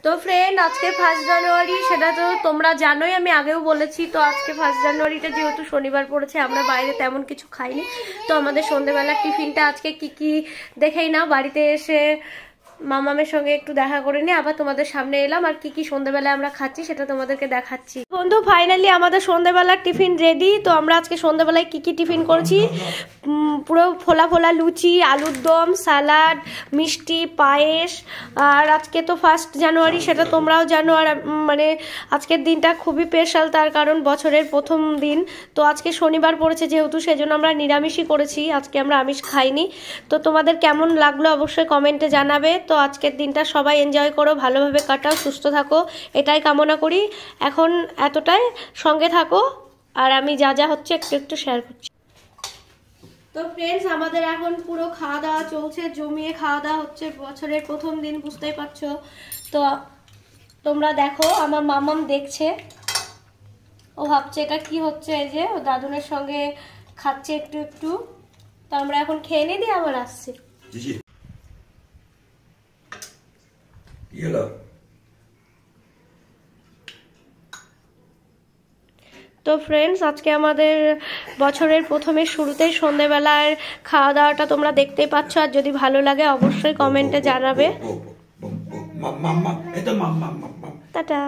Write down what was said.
তো ফ্রেন্ড, আজকে 1 জানুয়ারি, সেটা তো তোমরা জানোই, আমি আগেও বলেছি। তো আজকে 1 জানুয়ারিটা যেহেতু শনিবার পড়েছে, আমরা বাইরে তেমন কিছু খাইনি। তো আমাদের সন্ধ্যেবেলার টিফিনটা আজকে কি দেখেই নাও। বাড়িতে এসে মামামের সঙ্গে একটু দেখা করে নিয়ে আবার তোমাদের সামনে এলাম, আর কি সন্ধ্যেবেলায় আমরা খাচ্ছি সেটা তোমাদেরকে দেখাচ্ছি। বন্ধু, ফাইনালি আমাদের সন্ধ্যেবেলার টিফিন রেডি। তো আমরা আজকে সন্ধ্যেবেলায় কি টিফিন করেছি, পুরো ফোলা ফোলা লুচি, আলুর দম, সালাড, মিষ্টি, পায়েস। আর আজকে তো 1 জানুয়ারি, সেটা তোমরাও জানো। আর মানে আজকের দিনটা খুবই স্পেশাল, তার কারণ বছরের প্রথম দিন। তো আজকে শনিবার পড়েছে যেহেতু, সেজন্য আমরা নিরামিষই করেছি, আজকে আমরা আমিষ খাইনি। তো তোমাদের কেমন লাগলো অবশ্যই কমেন্টে জানাবে। তো আজকের দিনটা সবাই এনজয় করো, ভালোভাবে কাটাও, সুস্থ থাকো, এটাই কামনা করি। এখন এতটাই, সঙ্গে থাকো, আর আমি যা যা হচ্ছে একটু শেয়ার করছি। তো ফ্রেন্ডস, আমাদের এখন পুরো খাওয়া দাওয়া চলছে, জমিয়ে খাওয়া দাওয়া হচ্ছে, বছরের প্রথম দিন, বুঝতেই পারছো। তো তোমরা দেখো, আমার মামাম দেখছে, ও ভাবছে এটা কি হচ্ছে। এই যে ও দাদুনের সঙ্গে খাচ্ছে একটু। তো আমরা এখন খেয়ে নিয়ে দিয়ে আবার আসছি। তো ফ্রেন্ডস, আজকে আমাদের বছরের প্রথমে শুরুতেই সন্ধ্যেবেলার খাওয়া দাওয়াটা তোমরা দেখতেই পাচ্ছ। আর যদি ভালো লাগে অবশ্যই কমেন্টে জানাবে। টাটা।